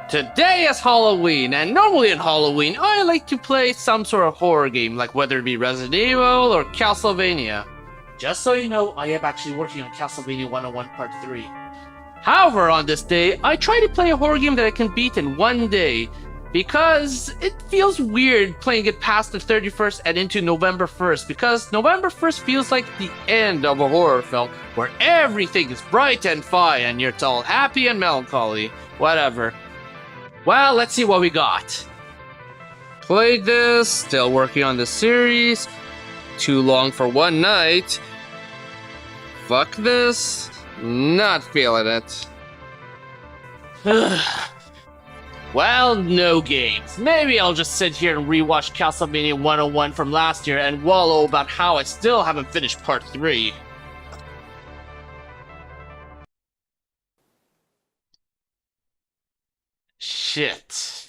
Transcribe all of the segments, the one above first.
Today is Halloween, and normally on Halloween, I like to play some sort of horror game, like whether it be Resident Evil or Castlevania. Just so you know, I am actually working on Castlevania 101 Part 3. However, on this day, I try to play a horror game that I can beat in one day, because it feels weird playing it past the 31st and into November 1st, because November 1st feels like the end of a horror film, where everything is bright and fine, and you're all happy and melancholy. Whatever. Well, let's see what we got. Played this, still working on the series. Too long for one night. Fuck this. Not feeling it. Well, no games. Maybe I'll just sit here and rewatch Castlevania 101 from last year and wallow about how I still haven't finished Part 3. Shit.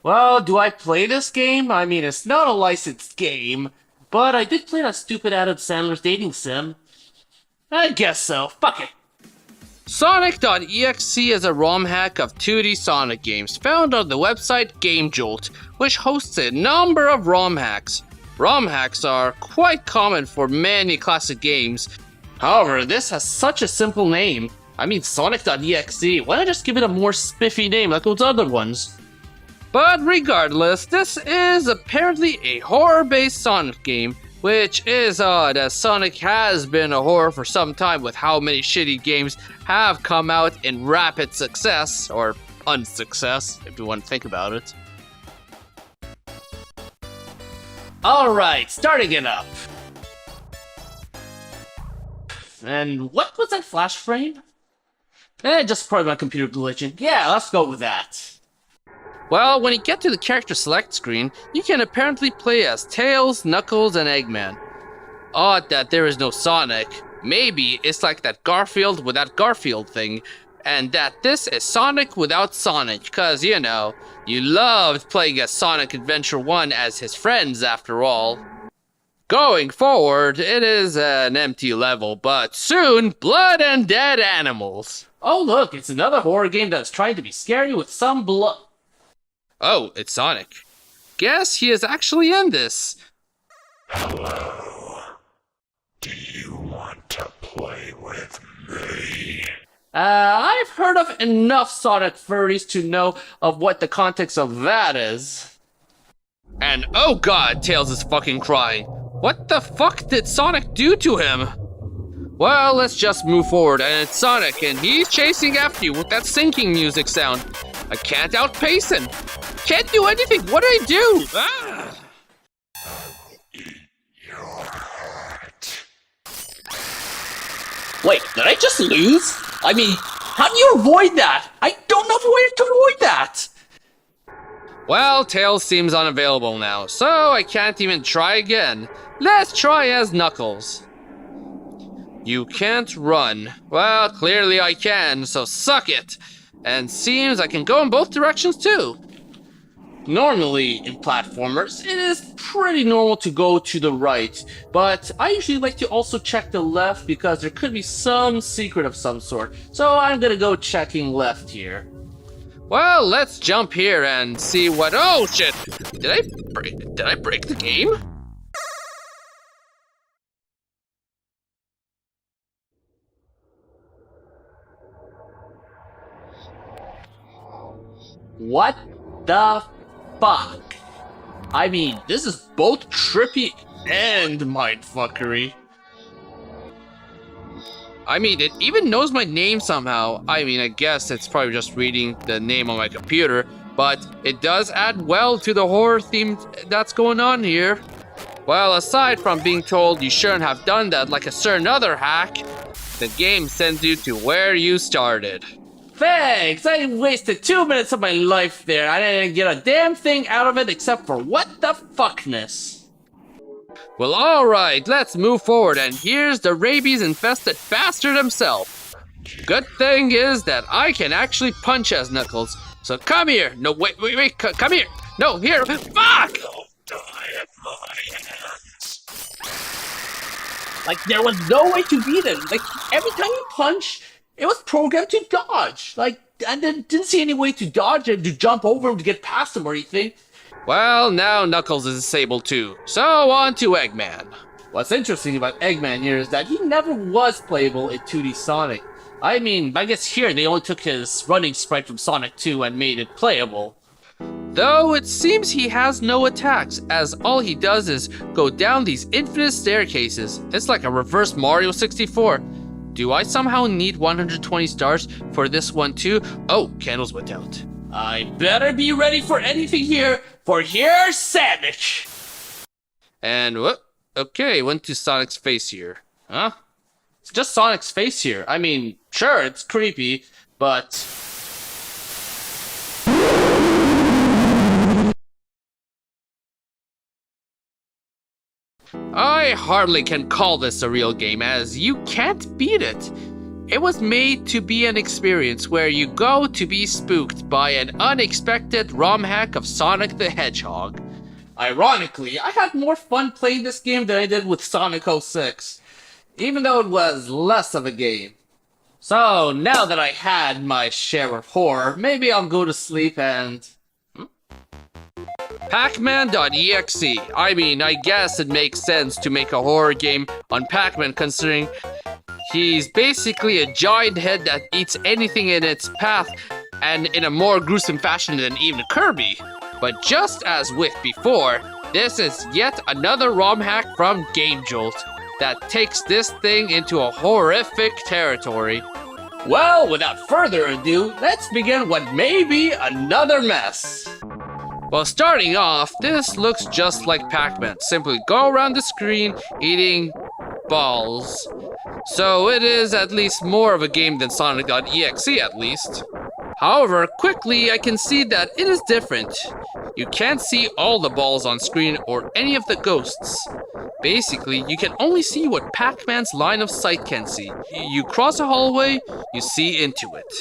Well, do I play this game? I mean, it's not a licensed game, but I did play that stupid Adam Sandler's dating sim. I guess so. Fuck it. Sonic.exe is a ROM hack of 2D Sonic games found on the website GameJolt, which hosts a number of ROM hacks. ROM hacks are quite common for many classic games. However, this has such a simple name. I mean, Sonic.exe. Why not just give it a more spiffy name like those other ones? But regardless, this is apparently a horror-based Sonic game, which is odd, as Sonic has been a horror for some time with how many shitty games have come out in rapid success, or unsuccess, if you want to think about it. Alright, starting it up. And what was that flash frame? Just probably my computer glitching. Yeah, let's go with that. Well, when you get to the character select screen, you can apparently play as Tails, Knuckles, and Eggman. Odd that there is no Sonic. Maybe it's like that Garfield without Garfield thing, and that this is Sonic without Sonic, cause you know, you loved playing as Sonic Adventure 1 as his friends after all. Going forward, it is an empty level, but soon, blood and dead animals. Oh look, it's another horror game that's trying to be scary with some blood. Oh, it's Sonic. Guess he is actually in this. Hello. Do you want to play with me? I've heard of enough Sonic furries to know of what the context of that is. And oh god, Tails is fucking crying. What the fuck did Sonic do to him? Well, let's just move forward, and it's Sonic, and he's chasing after you with that sinking music sound. I can't outpace him. Can't do anything. What do I do? Ah! I will eat your heart. Wait, did I just lose? I mean, how do you avoid that? I don't know the way to avoid that. Well, Tails seems unavailable now, so I can't even try again. Let's try as Knuckles. You can't run. Well, clearly I can, so suck it. And seems I can go in both directions too. Normally, in platformers, it is pretty normal to go to the right, but I usually like to also check the left because there could be some secret of some sort, so I'm gonna go checking left here. Well, let's jump here and see what— oh shit! Did I break the game? What the fuck? I mean, this is both trippy and mindfuckery. I mean, it even knows my name somehow. I mean, I guess it's probably just reading the name on my computer, but it does add well to the horror theme that's going on here. Well, aside from being told you shouldn't have done that like a certain other hack, the game sends you to where you started. Thanks! I wasted 2 minutes of my life there. I didn't get a damn thing out of it except for what the fuckness. Well, alright, let's move forward, and here's the rabies-infested bastard himself. Good thing is that I can actually punch as Knuckles, so come here. No, wait, come here. No, here. Fuck! Don't Like, there was no way to beat him. Like, every time you punch, it was programmed to dodge. Like, and then didn't see any way to dodge and to jump over him to get past him or anything. Well, now Knuckles is disabled too. So on to Eggman. What's interesting about Eggman here is that he never was playable in 2D Sonic. I mean, I guess here they only took his running sprite from Sonic 2 and made it playable. Though it seems he has no attacks, as all he does is go down these infinite staircases. It's like a reverse Mario 64. Do I somehow need 120 stars for this one too? Oh, candles went out. I better be ready for anything here, for here's Sonic! And what? Okay, went to Sonic's face here. Huh? It's just Sonic's face here. I mean, sure, it's creepy, but... I hardly can call this a real game, as you can't beat it. It was made to be an experience where you go to be spooked by an unexpected ROM hack of Sonic the Hedgehog. Ironically, I had more fun playing this game than I did with Sonicexe, even though it was less of a game. So, now that I had my share of horror, maybe I'll go to sleep and... Pacman.exe. I mean, I guess it makes sense to make a horror game on Pac-Man, considering he's basically a giant head that eats anything in its path, and in a more gruesome fashion than even Kirby. But just as with before, this is yet another ROM hack from Game Jolt that takes this thing into a horrific territory. Well, without further ado, let's begin what may be another mess. Well, starting off, this looks just like Pac-Man. Simply go around the screen eating balls. So it is at least more of a game than Sonic.exe at least. However, quickly I can see that it is different. You can't see all the balls on screen or any of the ghosts. Basically, you can only see what Pac-Man's line of sight can see. You cross a hallway, you see into it.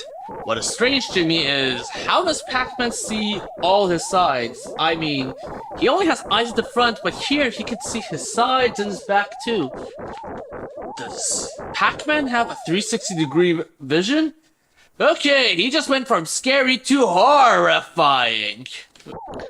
What is strange to me is, how does Pac-Man see all his sides? I mean, he only has eyes at the front, but here he can see his sides and his back too. Does Pac-Man have a 360-degree vision? Okay, he just went from scary to horrifying.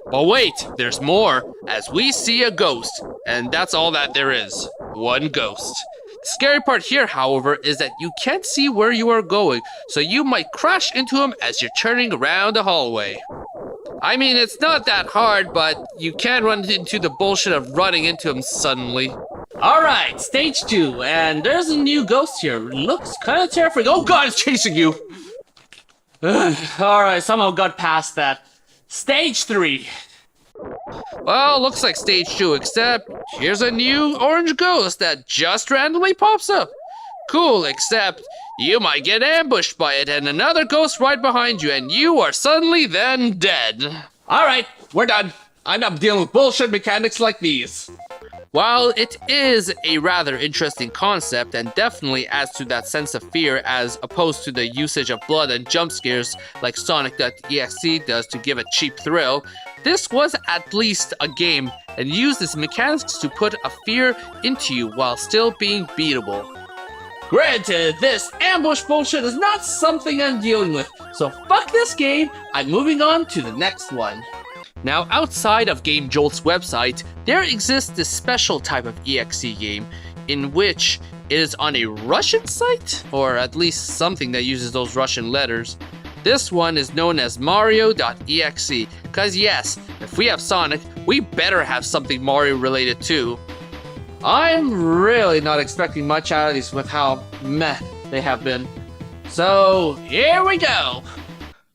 But wait, there's more, as we see a ghost, and that's all that there is. One ghost. The scary part here, however, is that you can't see where you are going, so you might crash into him as you're turning around the hallway. I mean, it's not that hard, but you can run into the bullshit of running into him suddenly. Alright, stage 2, and there's a new ghost here. Looks kinda terrifying. Oh god, it's chasing you! Alright, somehow got past that. Stage 3. Well, looks like stage 2, except here's a new orange ghost that just randomly pops up. Cool, except you might get ambushed by it and another ghost right behind you, and you are suddenly then dead. Alright, we're done. I'm not dealing with bullshit mechanics like these. While it is a rather interesting concept and definitely adds to that sense of fear as opposed to the usage of blood and jump scares like Sonic.exe does to give a cheap thrill, this was at least a game and used its mechanics to put a fear into you while still being beatable. Granted, this ambush bullshit is not something I'm dealing with, so fuck this game, I'm moving on to the next one. Now, outside of Game Jolt's website, there exists this special type of EXE game in which it is on a Russian site, or at least something that uses those Russian letters. This one is known as Mario.exe, because yes, if we have Sonic, we better have something Mario related too. I'm really not expecting much out of these with how meh they have been. So, here we go!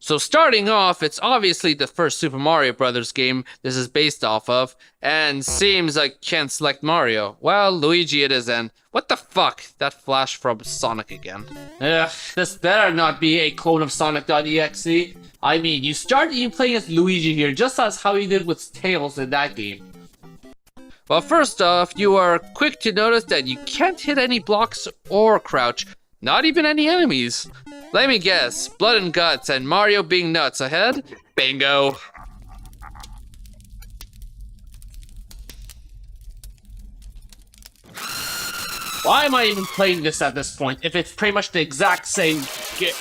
So starting off, it's obviously the first Super Mario Brothers game this is based off of, and seems like can't select Mario. Well, Luigi it is, and what the fuck? That flash from Sonic again. Ugh, this better not be a clone of Sonic.exe. I mean, you start even playing as Luigi here, just as how you did with Tails in that game. Well, first off, you are quick to notice that you can't hit any blocks or crouch, not even any enemies. Let me guess, blood and guts and Mario being nuts ahead? Bingo. Why am I even playing this at this point if it's pretty much the exact same game?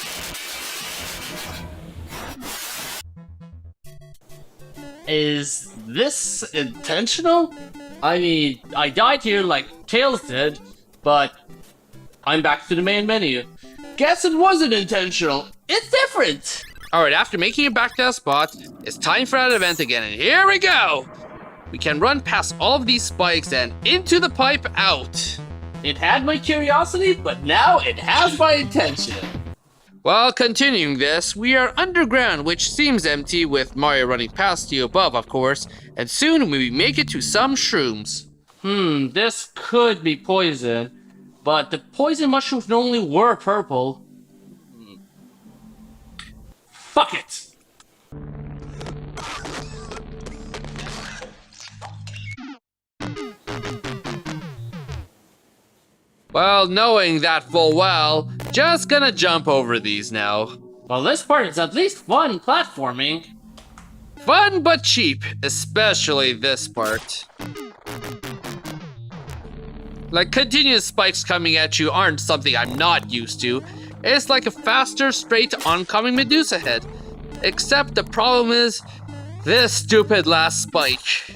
Is this intentional? I mean, I died here like Tails did, but I'm back to the main menu. Guess it wasn't intentional. It's different! Alright, after making it back to that spot, it's time for that event again, and here we go! We can run past all of these spikes and into the pipe out. It had my curiosity, but now it has my attention. While continuing this, we are underground, which seems empty with Mario running past you above, of course, and soon we make it to some shrooms. This could be poison, but the poison mushrooms normally were purple. Fuck it! Well, knowing that full well, just gonna jump over these now. Well, this part is at least fun platforming. Fun but cheap, especially this part. Like, continuous spikes coming at you aren't something I'm not used to. It's like a faster, straight oncoming Medusa head. Except the problem is, this stupid last spike.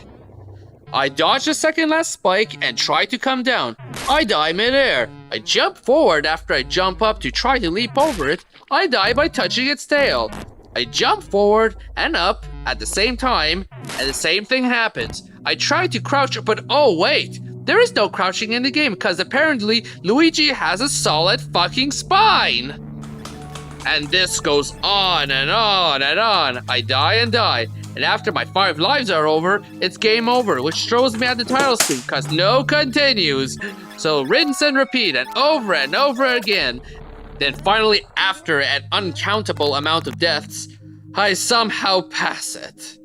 I dodge the second last spike and try to come down. I die midair. I jump forward after I jump up to try to leap over it. I die by touching its tail. I jump forward and up at the same time, and the same thing happens. I try to crouch, but oh wait, there is no crouching in the game because apparently Luigi has a solid fucking spine. And this goes on and on and on. I die and die. And after my 5 lives are over, it's game over, which throws me at the title screen because no continues. So rinse and repeat and over again. Then finally, after an uncountable amount of deaths, I somehow pass it.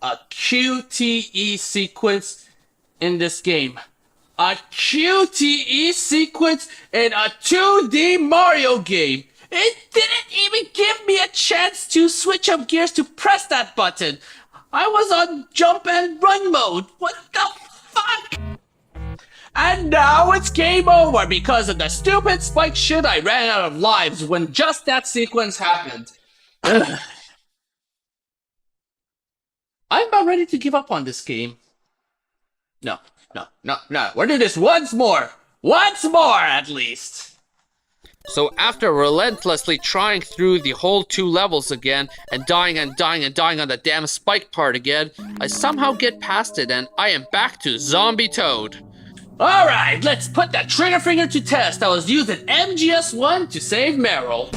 A QTE sequence in this game. A QTE sequence in a 2D Mario game. It didn't even give me a chance to switch up gears to press that button. I was on jump and run mode. What the fuck? And now it's game over because of the stupid spike shit. I ran out of lives when just that sequence happened. Ugh. I'm about ready to give up on this game. No. We'll do this once more. Once more, at least. So after relentlessly trying through the whole 2 levels again, and dying on the damn spike part again, I somehow get past it and I am back to Zombie Toad. Alright, let's put that trigger finger to test. I was using MGS1 to save Meryl.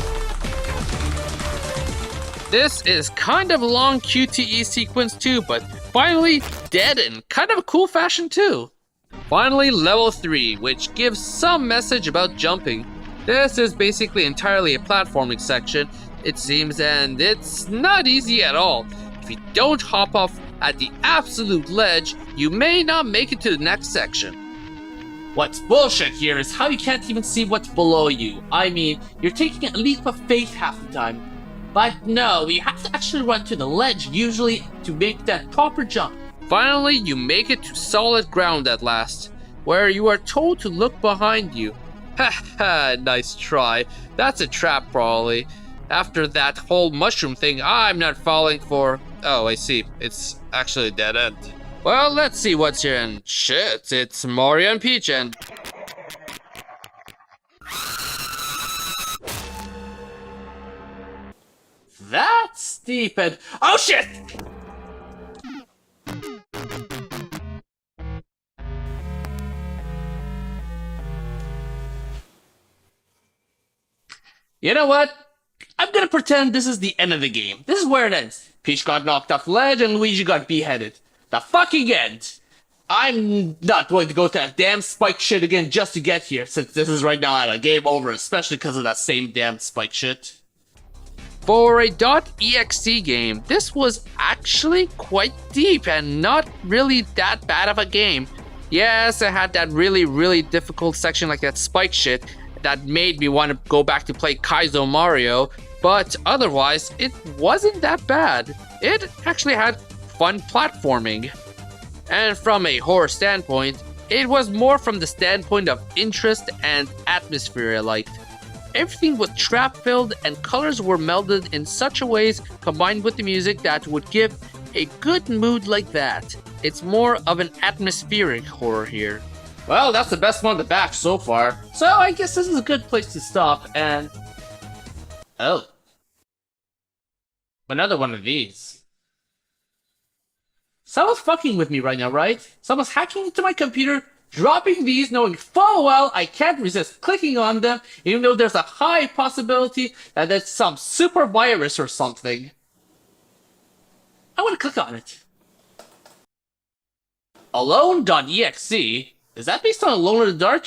This is kind of a long QTE sequence too, but finally dead in kind of a cool fashion too. Finally, level 3, which gives some message about jumping. This is basically entirely a platforming section, it seems, and it's not easy at all. If you don't hop off at the absolute ledge, you may not make it to the next section. What's bullshit here is how you can't even see what's below you. I mean, you're taking a leap of faith half the time. But no, you have to actually run to the ledge usually to make that proper jump. Finally, you make it to solid ground at last, where you are told to look behind you. Haha, nice try. That's a trap probably. After that whole mushroom thing, I'm not falling for... Oh, I see. It's actually a dead end. Well, let's see what's here and shit, it's Mario and Peach and... That's steep and... Oh shit! You know what? I'm gonna pretend this is the end of the game. This is where it ends. Peach got knocked off the ledge and Luigi got beheaded. The fucking end! I'm not going to go to that damn spike shit again just to get here, since this is right now at a game over, especially because of that same damn spike shit. For a .exe game, this was actually quite deep and not really that bad of a game. Yes, it had that really difficult section like that spike shit that made me want to go back to play Kaizo Mario But otherwise, it wasn't that bad. It actually had fun platforming. And from a horror standpoint, it was more from the standpoint of interest and atmosphere I liked. Everything was trap-filled and colors were melded in such a ways combined with the music that would give a good mood like that. It's more of an atmospheric horror here. Well, that's the best one to back so far. So I guess this is a good place to stop and... Oh. Another one of these. Someone's fucking with me right now, right? Someone's hacking into my computer, dropping these, knowing full well I can't resist clicking on them, even though there's a high possibility that it's some super virus or something. I want to click on it. Alone.exe? Is that based on Alone in the Dark?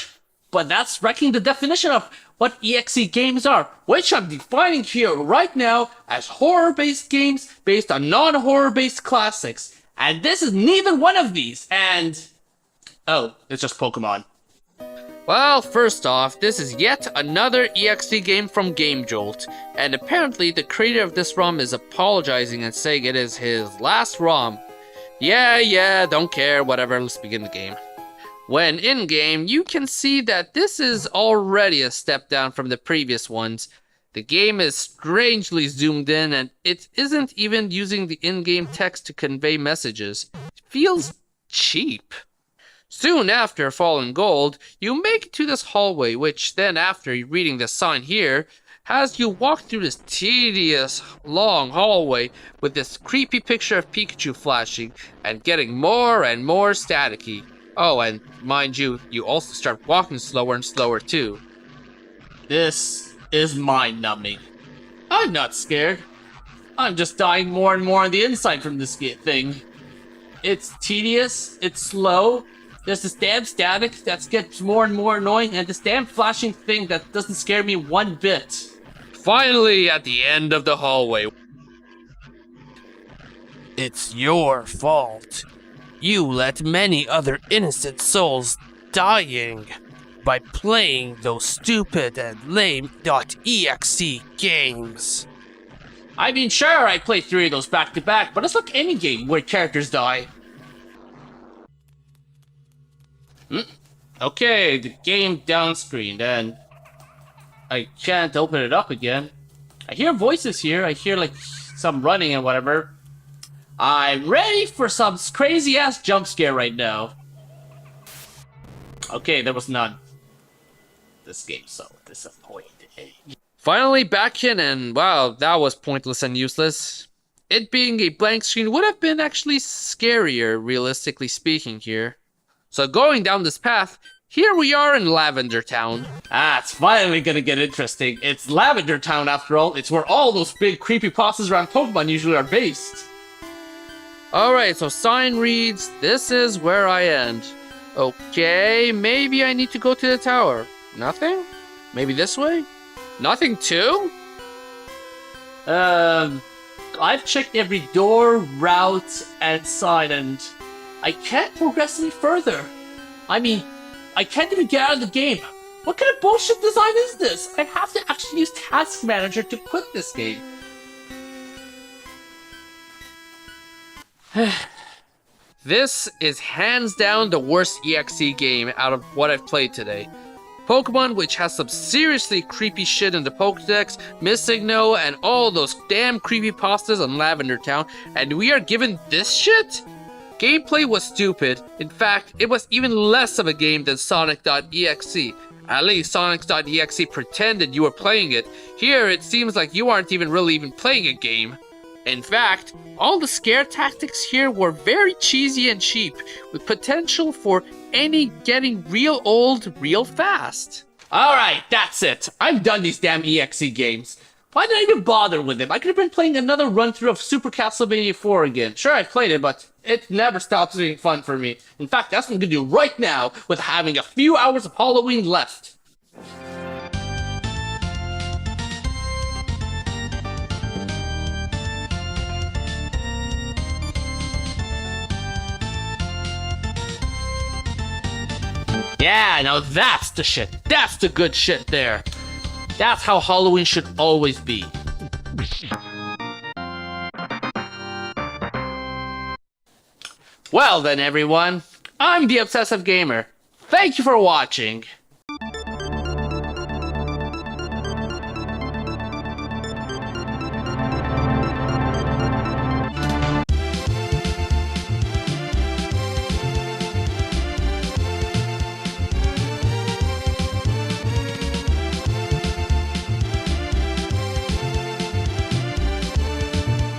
But that's wrecking the definition of what EXE games are, which I'm defining here right now as horror-based games based on non-horror-based classics. And this is neither one of these, and... Oh, it's just Pokemon. Well, first off, this is yet another EXE game from Game Jolt, and apparently the creator of this ROM is apologizing and saying it is his last ROM. Yeah, don't care, whatever, let's begin the game. When in-game, you can see that this is already a step down from the previous ones. The game is strangely zoomed in, and it isn't even using the in-game text to convey messages. It feels cheap. Soon after Fallen Gold, you make it to this hallway, which then after reading the sign here, has you walk through this tedious, long hallway with this creepy picture of Pikachu flashing and getting more and more staticky. Oh, and mind you, you also start walking slower and slower too. This is mind-numbing. I'm not scared. I'm just dying more and more on the inside from this thing. It's tedious, it's slow, there's this damn static that gets more and more annoying, and this damn flashing thing that doesn't scare me one bit. Finally, at the end of the hallway. It's your fault. You let many other innocent souls dying by playing those stupid and lame.exe games. I mean, sure, I played 3 of those back to back, but it's like any game where characters die. Okay, the game downscreened, and I can't open it up again. I hear voices here, I hear like some running and whatever. I'm ready for some crazy ass jump scare right now. Okay, there was none. This game's so disappointing. Finally back in, and wow, that was pointless and useless. It being a blank screen would have been actually scarier, realistically speaking here. So going down this path, here we are in Lavender Town. Ah, it's finally gonna get interesting. It's Lavender Town after all. It's where all those big creepy bosses around Pokemon usually are based. Alright, so sign reads, this is where I end. Okay, maybe I need to go to the tower. Nothing? Maybe this way? Nothing too? I've checked every door, route, and sign, and I can't progress any further. I mean, I can't even get out of the game. What kind of bullshit design is this? I have to actually use Task Manager to quit this game. This is hands down the worst EXE game out of what I've played today. Pokemon, which has some seriously creepy shit in the Pokedex, Missing No, and all those damn creepypastas on Lavender Town, and we are given this shit? Gameplay was stupid. In fact, it was even less of a game than Sonic.exe. At least Sonic.exe pretended you were playing it. Here, it seems like you aren't even really playing a game. In fact, all the scare tactics here were very cheesy and cheap, with potential for any getting real old real fast. Alright, that's it. I'm done these damn EXE games. Why did I even bother with them? I could have been playing another run-through of Super Castlevania 4 again. Sure, I played it, but it never stops being fun for me. In fact, that's what I'm gonna do right now with having a few hours of Halloween left. Yeah, now that's the shit. That's the good shit there. That's how Halloween should always be. Well then, everyone, I'm the Obsessive Gamer. Thank you for watching.